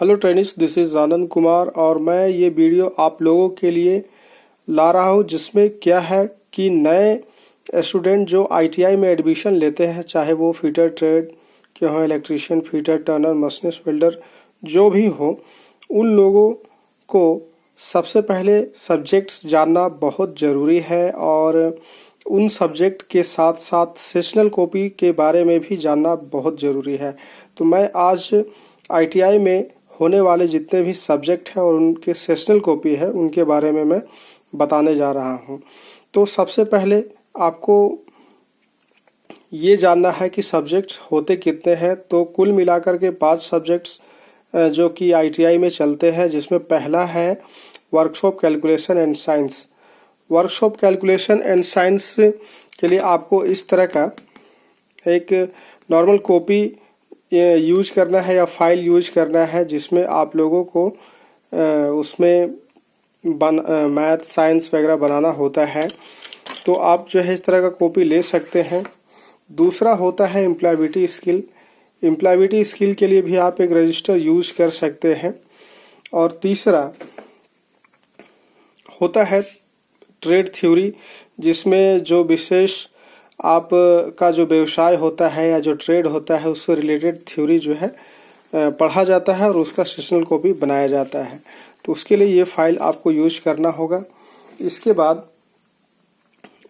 Hello trainees, this is Anand Kumar और मैं ये वीडियो आप लोगों के लिए ला रहा हूँ जिसमें क्या है कि नए स्टूडेंट जो आईटीआई में एडमिशन लेते हैं, चाहे वो फिटर ट्रेड के हों, electrician, fitter, Turner, machinist, welder जो भी हो, उन लोगों को सबसे पहले सब्जेक्ट्स जानना बहुत ज़रूरी है और उन सब्जेक्ट के साथ साथ सेशनल कॉपी के बारे में भी जानना बहुत ज़रूरी है। तो मैं आज आईटीआई में होने वाले जितने भी सब्जेक्ट हैं और उनके सेशनल कॉपी है उनके बारे में मैं बताने जा रहा हूं। तो सबसे पहले आपको ये जानना है कि सब्जेक्ट्स होते कितने हैं। तो कुल मिलाकर के 5 सब्जेक्ट्स जो कि आईटीआई में चलते हैं, जिसमें पहला है workshop calculation and science. Workshop calculation and science के लिए आपको इस तरह का एक नॉर्मल कॉपी यूज करना है या फाइल यूज करना है, जिसमें आप लोगों को उसमें मैथ साइंस वगैरह बनाना होता है। तो आप जो है इस तरह का कॉपी ले सकते हैं। दूसरा होता है एम्प्लॉयबिलिटी स्किल। एम्प्लॉयबिलिटी स्किल के लिए भी आप एक रजिस्टर यूज कर सकते हैं। और तीसरा होता है ट्रेड थ्योरी, जिसमें जो विशेष आप का जो व्यवसाय होता है या जो ट्रेड होता है उससे रिलेटेड थ्योरी जो है पढ़ा जाता है और उसका सेशनल कॉपी बनाया जाता है। तो उसके लिए ये फाइल आपको यूज करना होगा। इसके बाद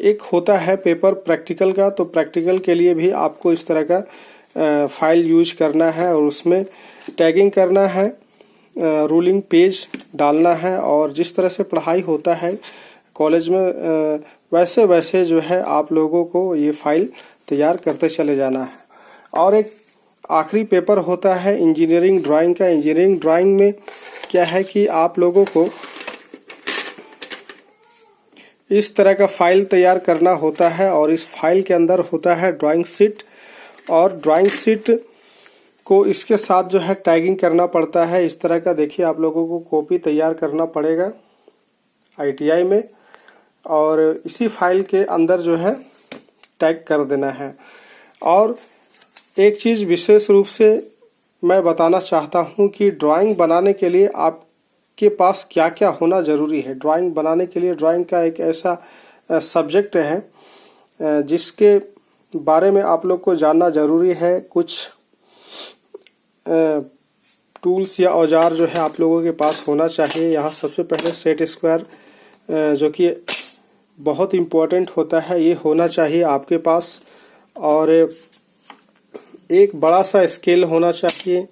एक होता है पेपर प्रैक्टिकल का। तो प्रैक्टिकल के लिए भी आपको इस तरह का फाइल यूज करना है और उसमें टैगिंग करना है, रूलिंग पेज डालना है और जिस तरह से पढ़ाई होता है कॉलेज में वैसे वैसे जो है आप लोगों को ये फाइल तैयार करते चले जाना है। और एक आखिरी पेपर होता है इंजीनियरिंग ड्राइंग का। इंजीनियरिंग ड्राइंग में क्या है कि आप लोगों को इस तरह का फाइल तैयार करना होता है और इस फाइल के अंदर होता है ड्राइंग शीट, और ड्राइंग शीट को इसके साथ जो है टैगिंग करना पड़ता है। इस तरह का देखिए आप लोगों को कॉपी तैयार करना पड़ेगा आईटीआई में और इसी फाइल के अंदर जो है टैग कर देना है। और एक चीज़ विशेष रूप से मैं बताना चाहता हूं कि ड्राइंग बनाने के लिए आपके पास क्या क्या होना ज़रूरी है। ड्राइंग बनाने के लिए ड्राइंग का एक ऐसा सब्जेक्ट है जिसके बारे में आप लोग को जानना ज़रूरी है। कुछ टूल्स या औजार जो है आप लोगों के पास होना चाहिए। यहाँ सबसे पहले सेट स्क्वायर जो कि बहुत इम्पोर्टेंट होता है, ये होना चाहिए आपके पास। और एक बड़ा सा स्केल होना चाहिए,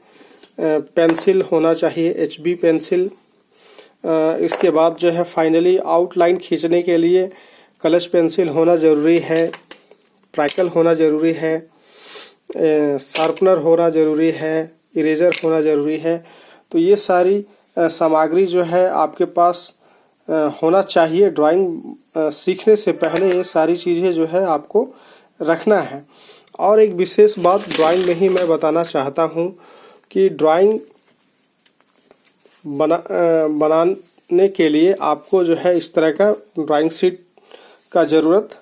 पेंसिल होना चाहिए, एचबी पेंसिल। इसके बाद जो है फाइनली आउटलाइन खींचने के लिए कलश पेंसिल होना ज़रूरी है, ट्राइकल होना ज़रूरी है, शार्पनर होना ज़रूरी है, इरेजर होना ज़रूरी है। तो ये सारी सामग्री जो है आपके पास होना चाहिए। ड्राइंग सीखने से पहले ये सारी चीज़ें जो है आपको रखना है। और एक विशेष बात ड्राइंग में ही मैं बताना चाहता हूँ कि ड्राइंग बनाने के लिए आपको जो है इस तरह का ड्राइंग शीट का ज़रूरत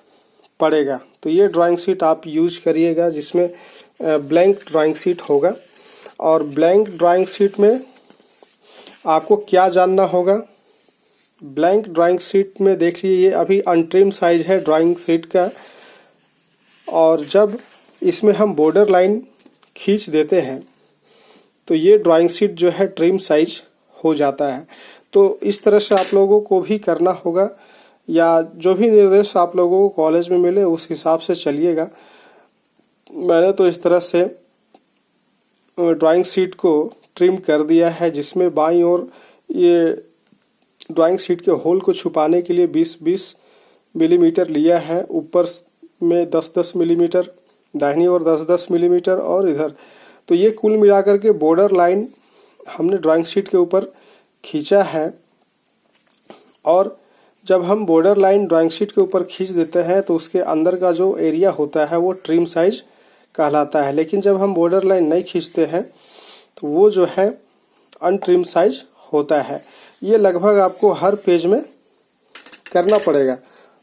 पड़ेगा। तो ये ड्राइंग शीट आप यूज करिएगा, जिसमें ब्लैंक ड्राइंग शीट होगा। और ब्लैंक ड्राइंग शीट में आपको क्या जानना होगा। ब्लैंक ड्राइंग शीट में देखिए ये अभी अनट्रिम साइज है ड्राइंग शीट का, और जब इसमें हम बॉर्डर लाइन खींच देते हैं तो ये ड्राइंग शीट जो है ट्रिम साइज हो जाता है। तो इस तरह से आप लोगों को भी करना होगा, या जो भी निर्देश आप लोगों को कॉलेज में मिले उस हिसाब से चलिएगा। मैंने तो इस तरह से ड्राइंग शीट को ट्रिम कर दिया है, जिसमें बाईं ओर ये ड्राइंग शीट के होल को छुपाने के लिए 20-20 मिलीमीटर लिया है, ऊपर में 10-10 मिलीमीटर, दाहिनी ओर 10-10 मिलीमीटर और इधर। तो ये कुल मिलाकर के बॉर्डर लाइन हमने ड्राइंग शीट के ऊपर खींचा है। और जब हम बॉर्डर लाइन ड्राइंग शीट के ऊपर खींच देते हैं तो उसके अंदर का जो एरिया होता है वो ट्रिम साइज कहलाता है। लेकिन जब हम बॉर्डर लाइन नहीं खींचते हैं तो वो जो है अनट्रिम साइज होता है। ये लगभग आपको हर पेज में करना पड़ेगा।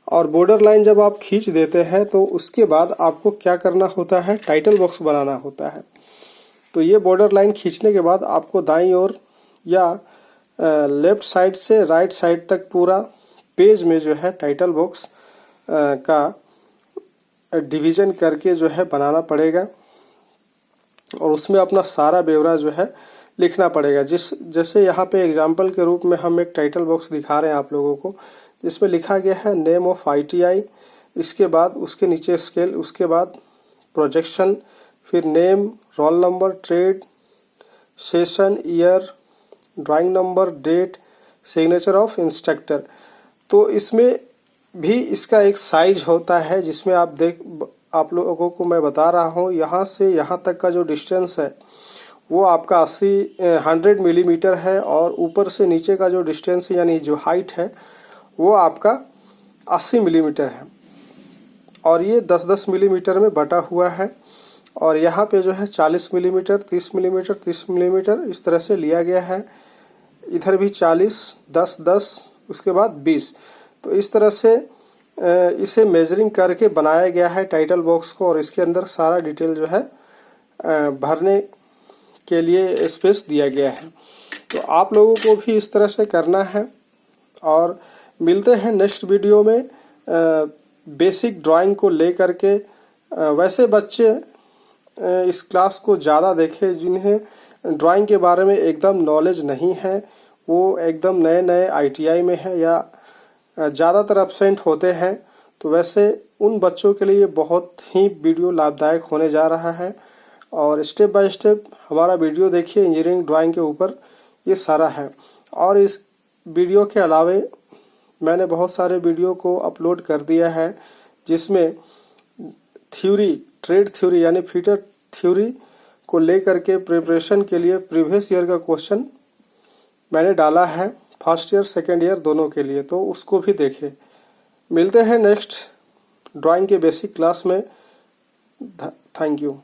और बॉर्डर लाइन जब आप खींच देते हैं तो उसके बाद आपको क्या करना होता है, टाइटल बॉक्स बनाना होता है। तो ये बॉर्डर लाइन खींचने के बाद आपको दाईं ओर या लेफ्ट साइड से राइट साइड तक पूरा पेज में जो है टाइटल बॉक्स का डिवीज़न करके जो है बनाना पड़ेगा और उसमें अपना सारा ब्यौरा जो है लिखना पड़ेगा। जैसे यहाँ पे एग्जांपल के रूप में हम एक टाइटल बॉक्स दिखा रहे हैं आप लोगों को, जिसमें लिखा गया है नेम ऑफ ITI, इसके बाद उसके नीचे स्केल, उसके बाद प्रोजेक्शन, फिर name, roll number, trade, session, year, drawing number, date, signature of instructor. तो इसमें भी इसका एक साइज होता है जिसमें आप लोगों को मैं बता रहा हूँ, यहाँ से यहाँ तक का जो डिस्टेंस है वो आपका 100 मिलीमीटर है और ऊपर से नीचे का जो डिस्टेंस यानी जो हाइट है वो आपका 80 मिलीमीटर है और ये 10-10 मिलीमीटर में बटा हुआ है। और यहाँ पे जो है 40 मिलीमीटर, 30 मिलीमीटर, 30 मिलीमीटर इस तरह से लिया गया है। इधर भी 40, 10, 10, उसके बाद 20। तो इस तरह से इसे मेजरिंग करके बनाया गया है टाइटल बॉक्स को और इसके अंदर सारा डिटेल जो है भरने के लिए स्पेस दिया गया है। तो आप लोगों को भी इस तरह से करना है और मिलते हैं नेक्स्ट वीडियो में बेसिक ड्राइंग को लेकर के। वैसे बच्चे इस क्लास को ज़्यादा देखें जिन्हें ड्राइंग के बारे में एकदम नॉलेज नहीं है, वो एकदम नए नए ITI में है या ज़्यादातर एब्सेंट होते हैं, तो वैसे उन बच्चों के लिए बहुत ही वीडियो लाभदायक होने जा रहा है। और स्टेप बाय स्टेप हमारा वीडियो देखिए, इंजीनियरिंग ड्राइंग के ऊपर ये सारा है। और इस वीडियो के अलावे मैंने बहुत सारे वीडियो को अपलोड कर दिया है जिसमें थ्योरी, ट्रेड थ्योरी यानी फीटर थ्योरी को लेकर के प्रिपरेशन के लिए प्रीवियस ईयर का क्वेश्चन मैंने डाला है, फर्स्ट ईयर सेकेंड ईयर दोनों के लिए, तो उसको भी देखें। मिलते हैं नेक्स्ट ड्राइंग के बेसिक क्लास में। Thank you.